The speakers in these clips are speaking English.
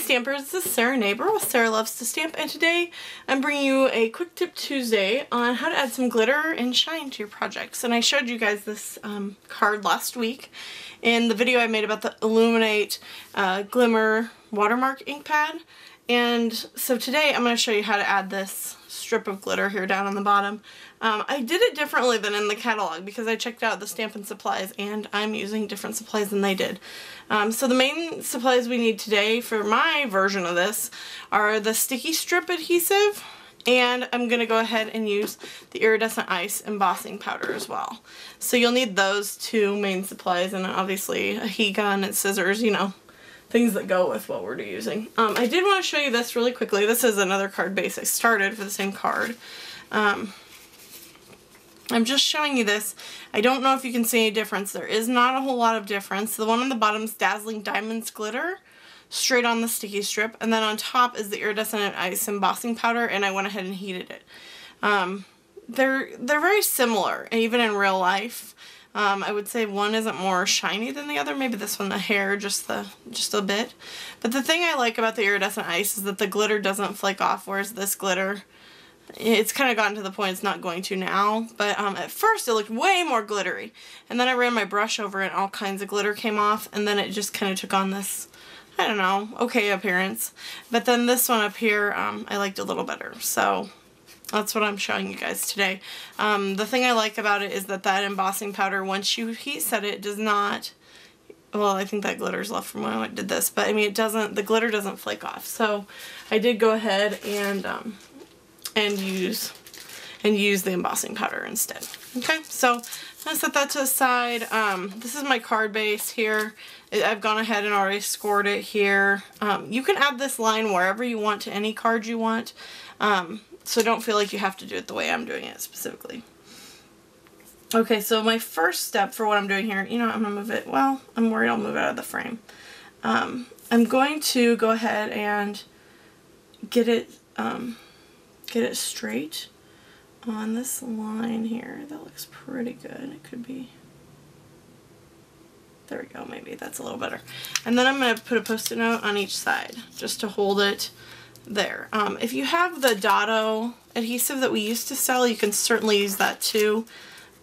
Stampers, this is Sarah Neighbor with Sarah Loves to Stamp, and today I'm bringing you a quick tip Tuesday on how to add some glitter and shine to your projects. And I showed you guys this card last week in the video I made about the Illuminate Glimmer Watermark ink pad. And so today I'm going to show you how to add this strip of glitter here down on the bottom. I did it differently than in the catalog because I checked out the Stampin' supplies and I'm using different supplies than they did. So the main supplies we need today for my version of this are the sticky strip adhesive, and I'm going to go ahead and use the Iridescent Ice Embossing Powder as well. So you'll need those two main supplies, and obviously a heat gun and scissors, you know, things that go with what we're using. I did want to show you this really quickly. This is another card base I started for the same card. I'm just showing you this. I don't know if you can see any difference. There is not a whole lot of difference. The one on the bottom is Dazzling Diamonds Glitter, straight on the sticky strip, and then on top is the Iridescent Ice Embossing Powder, and I went ahead and heated it. They're very similar, even in real life. I would say one isn't more shiny than the other. Maybe this one, the hair, just a bit. But the thing I like about the Iridescent Ice is that the glitter doesn't flake off, whereas this glitter, it's kind of gotten to the point it's not going to now. But at first it looked way more glittery. And then I ran my brush over it and all kinds of glitter came off, and then it just kind of took on this, I don't know, okay appearance. But then this one up here, I liked a little better. So that's what I'm showing you guys today. The thing I like about it is that embossing powder, once you heat set it, does not, well, I think that glitter's left from when I did this, but I mean it doesn't, the glitter doesn't flake off. So I did go ahead and use the embossing powder instead. Okay, so I'm gonna set that to the side. This is my card base here. I've gone ahead and already scored it here. You can add this line wherever you want to any card you want. So don't feel like you have to do it the way I'm doing it specifically. Okay, so my first step for what I'm doing here, you know, I'm going to move it, well, I'm worried I'll move it out of the frame. I'm going to go ahead and get it straight on this line here. That looks pretty good. It could be, there we go, maybe that's a little better. And then I'm going to put a Post-it note on each side just to hold it there. If you have the Dotto adhesive that we used to sell, you can certainly use that too.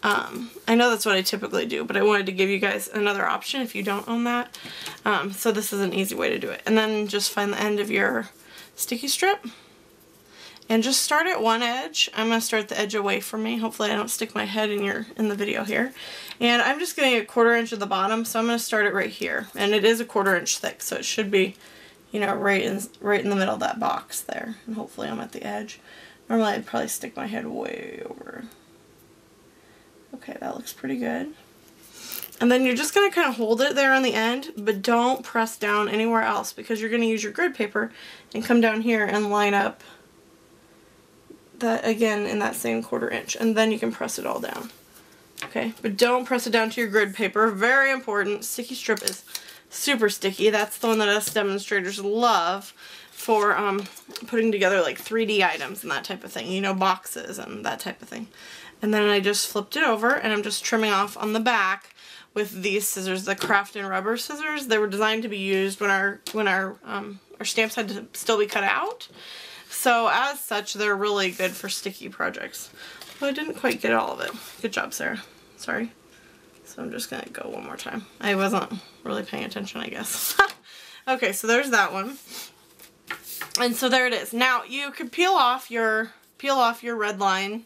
I know that's what I typically do, but I wanted to give you guys another option if you don't own that. So this is an easy way to do it. And then just find the end of your sticky strip and just start at one edge. I'm going to start the edge away from me. Hopefully I don't stick my head in the video here. And I'm just getting a 1/4 inch at the bottom, so I'm going to start it right here. And it is a 1/4 inch thick, so it should be, you know, right in the middle of that box there. And hopefully I'm at the edge. Normally I'd probably stick my head way over. Okay, that looks pretty good. And then you're just going to kind of hold it there on the end, but don't press down anywhere else because you're going to use your grid paper and come down here and line up that again in that same 1/4 inch, and then you can press it all down. Okay, but don't press it down to your grid paper. Very important. Sticky strip is super sticky. That's the one that us demonstrators love for putting together like 3D items and that type of thing, you know, boxes and that type of thing. And then I just flipped it over and I'm just trimming off on the back with these scissors, the Craft and Rubber scissors. They were designed to be used when our stamps had to still be cut out. So as such, they're really good for sticky projects. Well, I didn't quite get all of it. Good job, Sarah. Sorry. So I'm just going to go one more time. I wasn't really paying attention, I guess. Okay, so there's that one. And so there it is. Now, you could peel off your red line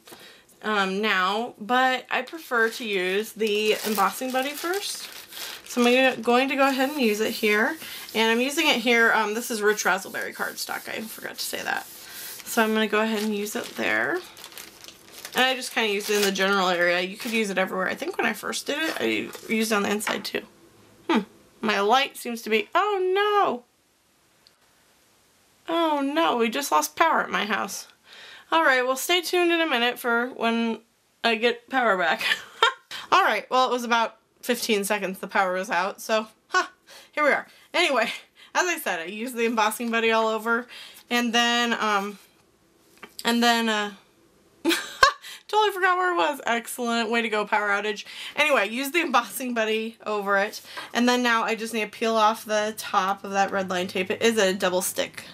now, but I prefer to use the Embossing Buddy first. So I'm going to go ahead and use it here. And I'm using it here, this is Rich Razzleberry cardstock. I forgot to say that. So I'm going to go ahead and use it there. And I just kind of used it in the general area. You could use it everywhere. I think when I first did it, I used it on the inside too. My light seems to be, oh no! Oh no, we just lost power at my house. Alright, well stay tuned in a minute for when I get power back. Alright, well it was about 15 seconds the power was out, so, here we are. Anyway, as I said, I used the Embossing Buddy all over, and then Totally forgot where it was. Excellent. Way to go, power outage. Anyway, use the Embossing Buddy over it. And then now I just need to peel off the top of that red line tape. It is a double stick,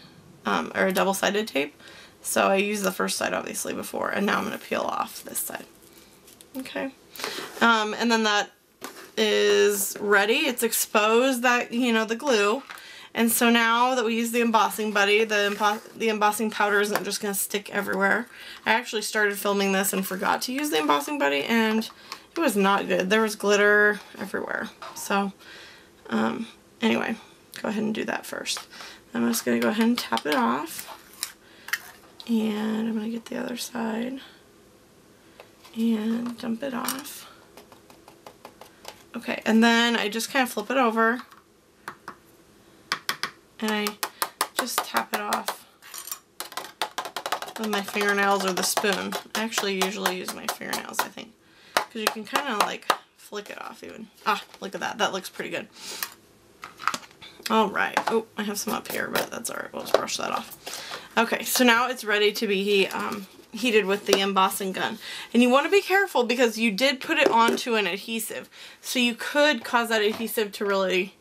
or a double-sided tape. So I used the first side obviously before, and now I'm going to peel off this side. Okay. And then that is ready. It's exposed, that, you know, the glue. And so now that we use the Embossing Buddy, the embossing powder isn't just going to stick everywhere. I actually started filming this and forgot to use the Embossing Buddy, and it was not good. There was glitter everywhere. So, anyway, go ahead and do that first. I'm just going to go ahead and tap it off. And I'm going to get the other side and dump it off. Okay, and then I just kind of flip it over. And I just tap it off with my fingernails or the spoon. I actually usually use my fingernails, I think. Because you can kind of like flick it off even. Ah, look at that. That looks pretty good. Alright. Oh, I have some up here, but that's alright. We'll just brush that off. Okay, so now it's ready to be heated with the embossing gun. And you want to be careful because you did put it onto an adhesive. So you could cause that adhesive to really,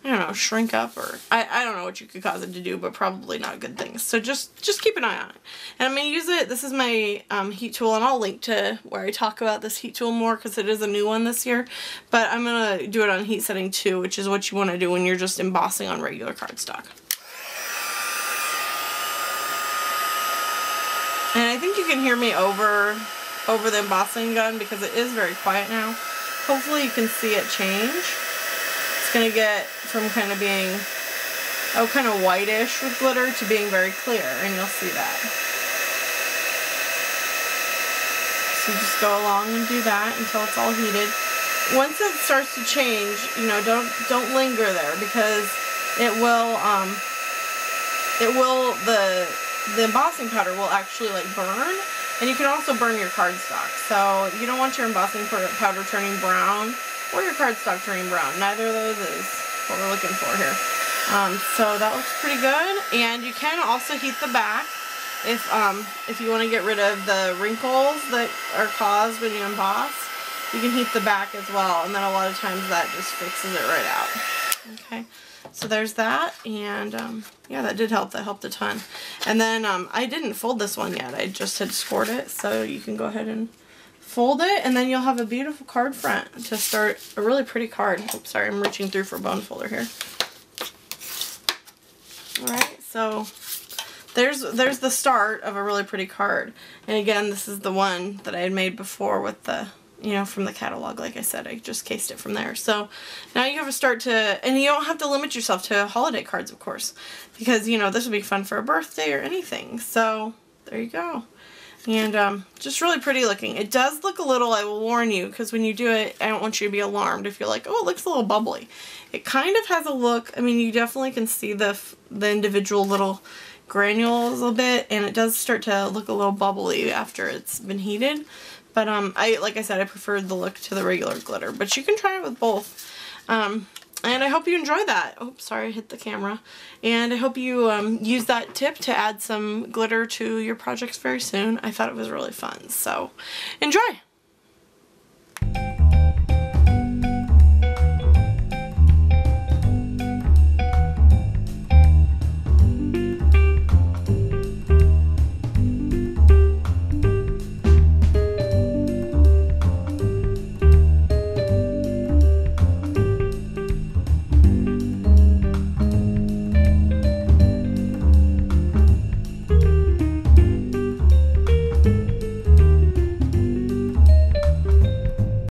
I don't know, shrink up, or I don't know what you could cause it to do, but probably not good things. So just keep an eye on it. And I'm going to use it. This is my heat tool, and I'll link to where I talk about this heat tool more because it is a new one this year. But I'm going to do it on heat setting 2, which is what you want to do when you're just embossing on regular cardstock. And I think you can hear me over the embossing gun because it is very quiet now. Hopefully you can see it change. It's going to get from kind of being, kind of whitish with glitter to being very clear, and you'll see that. So just go along and do that until it's all heated. Once it starts to change, you know, don't linger there because the embossing powder will actually like burn, and you can also burn your cardstock. So you don't want your embossing powder turning brown or your cardstock turning brown. Neither of those is what we're looking for here. So that looks pretty good, and you can also heat the back if you want to get rid of the wrinkles that are caused when you emboss. You can heat the back as well, and then a lot of times that just fixes it right out. Okay, so there's that, and yeah, that did help. That helped a ton. And then I didn't fold this one yet. I just had scored it, so you can go ahead and fold it, and then you'll have a beautiful card front to start a really pretty card. Oops, sorry, I'm reaching through for a bone folder here. Alright, so there's the start of a really pretty card. And again, this is the one that I had made before with the, you know, from the catalog. Like I said, I just cased it from there. So now you have a start to, and you don't have to limit yourself to holiday cards, of course, because, you know, this would be fun for a birthday or anything. So there you go. And just really pretty looking. It does look a little, I will warn you, because when you do it, I don't want you to be alarmed if you're like, oh, it looks a little bubbly. It kind of has a look, I mean, you definitely can see the individual little granules a bit, and it does start to look a little bubbly after it's been heated. But like I said, I preferred the look to the regular glitter, but you can try it with both. And I hope you enjoyed that. Oh, sorry, I hit the camera. And I hope you use that tip to add some glitter to your projects very soon. I thought it was really fun. So, enjoy!